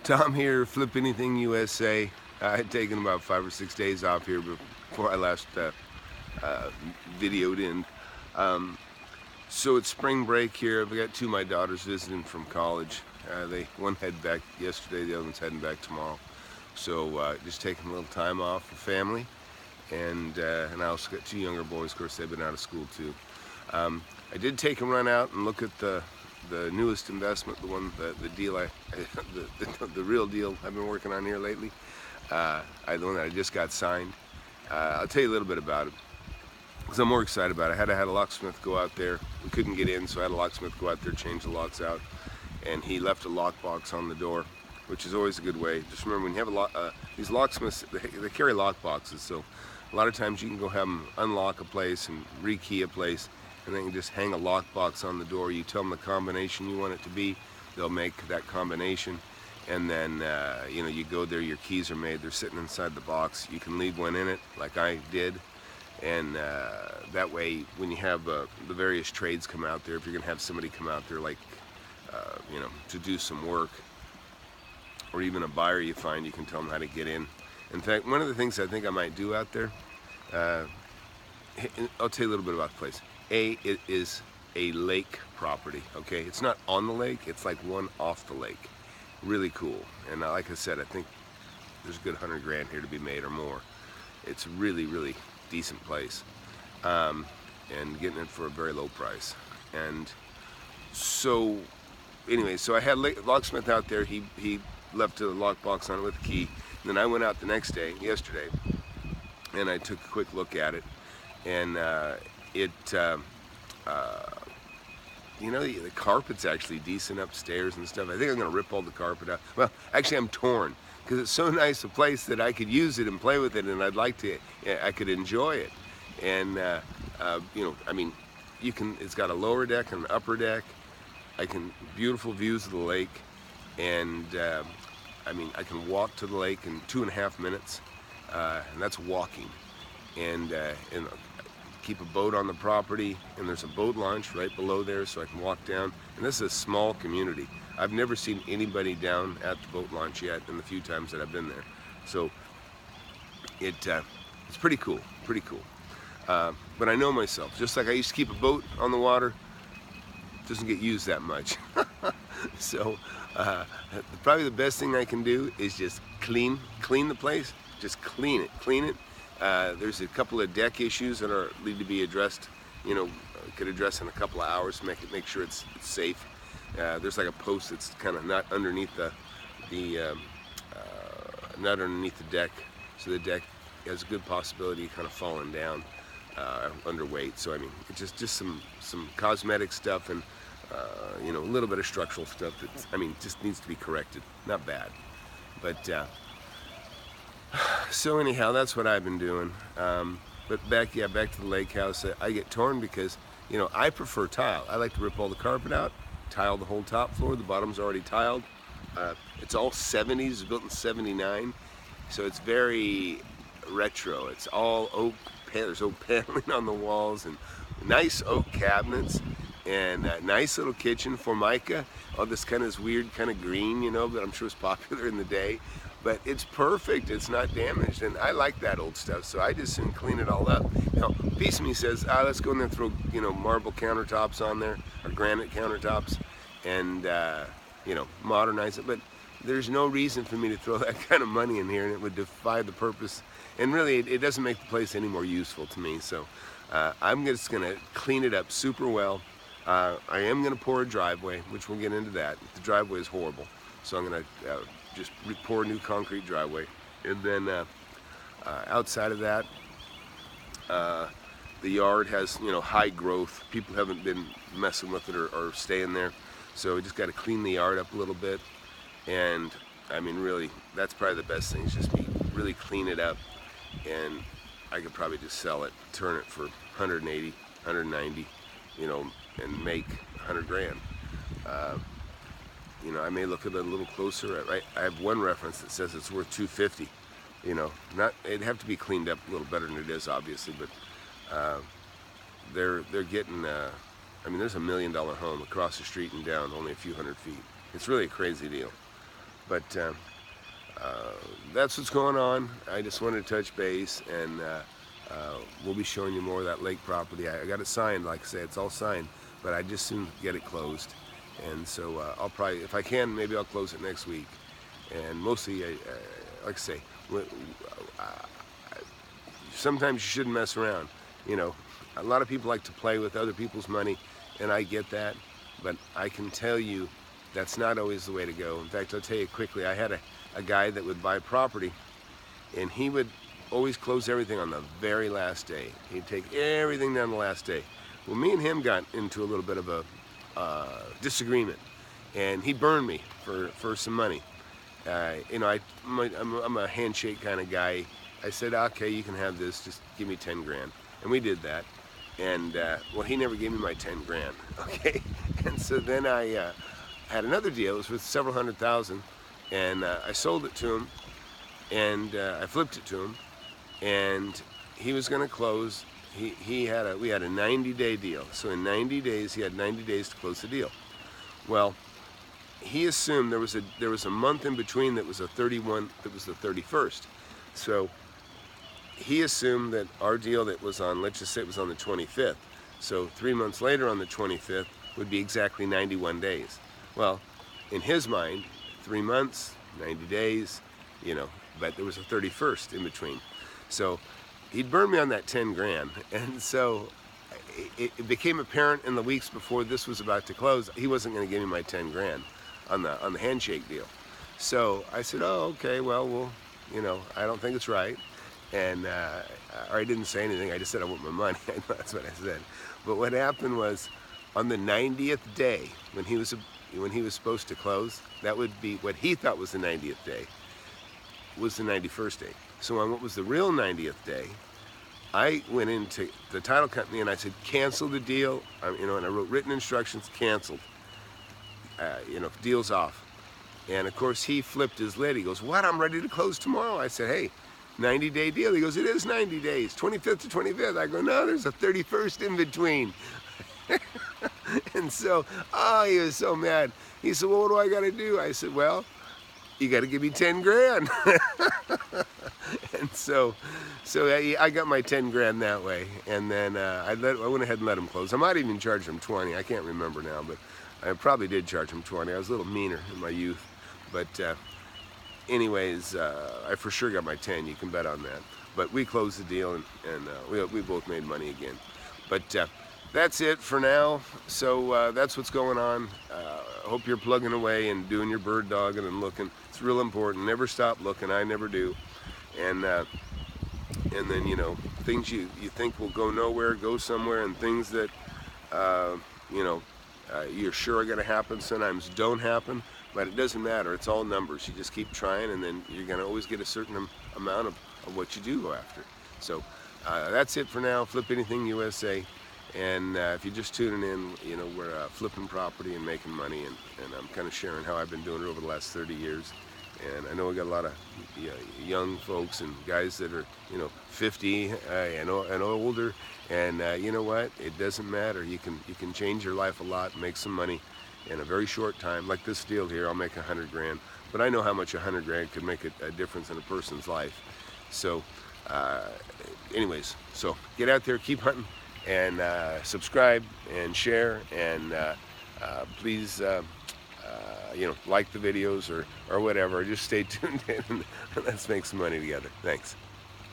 Tom here, Flip Anything USA. I had taken about 5 or 6 days off here before I last uh, videoed in. Um, so it's spring break here. I've got two of my daughters visiting from college. One headed back yesterday, the other one's heading back tomorrow. So just taking a little time off for family. And I also got two younger boys. Of course, they've been out of school too. I did take a run out and look at the newest investment, the deal the real deal I've been working on here lately. The one that I just got signed. I'll tell you a little bit about it, because I'm more excited about it. I had a locksmith go out there. We couldn't get in, so I had a locksmith go out there, change the locks out, and he left a lockbox on the door, which is always a good way. Just remember, when you have these locksmiths, they carry lock boxes, so a lot of times you can go have them unlock a place and rekey a place, and then you just hang a lockbox on the door. You tell them the combination you want it to be, they'll make that combination, and then you go there, your keys are made, they're sitting inside the box. You can leave one in it, like I did, and that way, when you have the various trades come out there, if you're going to have somebody come out there, like to do some work, or even a buyer you find, you can tell them how to get in. In fact, one of the things I think I might do out there, I'll tell you a little bit about the place. It is a lake property, okay? It's not on the lake, it's like one off the lake. Really cool. And like I said, I think there's a good 100 grand here to be made or more. It's a really, really decent place. And getting it for a very low price. And so, anyway, so I had locksmith out there. He left a lockbox on it with a key. And then I went out the next day, yesterday, and I took a quick look at it. And the carpet's actually decent upstairs and stuff. I think I'm going to rip all the carpet out. Well, actually, I'm torn, because it's so nice a place that I could use it and play with it, and I could enjoy it. And it's got a lower deck and an upper deck. Beautiful views of the lake, and I can walk to the lake in 2.5 minutes, and that's walking. And keep a boat on the property, and there's a boat launch right below there, so I can walk down. And this is a small community. I've never seen anybody down at the boat launch yet in the few times that I've been there. So it's pretty cool, pretty cool. But I know myself, just like I used to keep a boat on the water, it doesn't get used that much. So probably the best thing I can do is just clean the place. Just clean it. There's a couple of deck issues that need to be addressed. Could address in a couple of hours. Make sure it's safe. There's like a post that's kind of not underneath the deck, so the deck has a good possibility of kind of falling down underweight. So it's just some cosmetic stuff, and a little bit of structural stuff that just needs to be corrected. Not bad, but. So anyhow, that's what I've been doing. But back to the lake house, I get torn because, I prefer tile. I like to rip all the carpet out, tile the whole top floor. The bottom's already tiled. It's all 70s, it's built in 79. So it's very retro. It's all oak, there's oak paneling on the walls, and nice oak cabinets, and a nice little kitchen, Formica. All this weird kind of green, but I'm sure it's popular in the day. But it's perfect, it's not damaged, and I like that old stuff, so I just soon clean it all up. Now, a piece of me says, let's go in there and throw, marble countertops on there, or granite countertops, and, modernize it. But there's no reason for me to throw that kind of money in here, and it would defy the purpose. And really, it doesn't make the place any more useful to me, so I'm just going to clean it up super well. I am going to pour a driveway, which we'll get into that. The driveway is horrible, so I'm going to just pour a new concrete driveway. And then outside of that, the yard has high growth. People haven't been messing with it or staying there, so we just got to clean the yard up a little bit. And really, that's probably the best thing, is just really clean it up, and I could probably just sell it, turn it for 180, 190, and make 100 grand. I may look at it a little closer. I have one reference that says it's worth 250. It'd have to be cleaned up a little better than it is, obviously, but they're getting. There's $1 million home across the street and down, only a few hundred feet. It's really a crazy deal. But that's what's going on. I just wanted to touch base, and we'll be showing you more of that lake property. I got it signed, like I say, it's all signed, but I just soon get it closed. And so I'll probably, if I can, maybe I'll close it next week. And mostly, like I say, sometimes you shouldn't mess around. You know, a lot of people like to play with other people's money, and I get that, but I can tell you that's not always the way to go. In fact, I'll tell you quickly, I had a guy that would buy property, and he would always close everything on the very last day. He'd take everything down the last day. Well, me and him got into a little bit of a disagreement, and he burned me for some money. You know, I'm a handshake kind of guy. I said, okay, you can have this, just give me 10 grand. And we did that. And, well, he never gave me my 10 grand, okay? And so then I had another deal. It was worth several $100,000, and I sold it to him, and I flipped it to him, and he was going to close. We had a 90-day deal. So in 90 days, he had 90 days to close the deal. Well, he assumed there was a month in between that was the 31st. So he assumed that our deal that was on, let's just say it was on the 25th. So 3 months later on the 25th would be exactly 91 days. Well, in his mind, 3 months, 90 days, you know, but there was a 31st in between. So he'd burned me on that 10 grand. And so it became apparent in the weeks before this was about to close, he wasn't going to give me my 10 grand on the handshake deal. So I said, oh, okay, well, you know, I don't think it's right. And or I didn't say anything. I just said I want my money. That's what I said. But what happened was, on the 90th day, when he was supposed to close, that would be what he thought was the 90th day, was the 91st day. So on what was the real 90th day, I went into the title company and I said, cancel the deal. You know, and I wrote written instructions, canceled. You know, deal's off. And of course he flipped his lid. He goes, what, I'm ready to close tomorrow? I said, hey, 90-day deal. He goes, it is 90 days, 25th to 25th. I go, no, there's a 31st in between. And so, oh, he was so mad. He said, well, what do I got to do? I said, well, you got to give me 10 grand. And so I got my 10 grand that way. And then I went ahead and let him close. I might even charge him 20. I can't remember now, but I probably did charge him 20. I was a little meaner in my youth. But anyways, I for sure got my 10. You can bet on that. But we closed the deal, and we both made money again. But that's it for now. So that's what's going on. I hope you're plugging away and doing your bird dogging and looking. It's real important. Never stop looking. I never do. And then, you know, things you think will go nowhere, go somewhere, and things that, you know, you're sure are going to happen sometimes don't happen. But it doesn't matter. It's all numbers. You just keep trying, and then you're going to always get a certain amount of what you do go after. So that's it for now. Flip Anything USA. And if you're just tuning in, you know, we're flipping property and making money, and I'm kind of sharing how I've been doing it over the last 30 years. And I know we got a lot of young folks and guys that are, you know, 50 and older. And you know what? It doesn't matter. You can change your life a lot, make some money in a very short time. Like this deal here, I'll make 100 grand. But I know how much 100 grand could make a difference in a person's life. So, anyways, so get out there, keep hunting, and subscribe and share, and please, you know, like the videos or whatever. Just stay tuned in and let's make some money together. Thanks.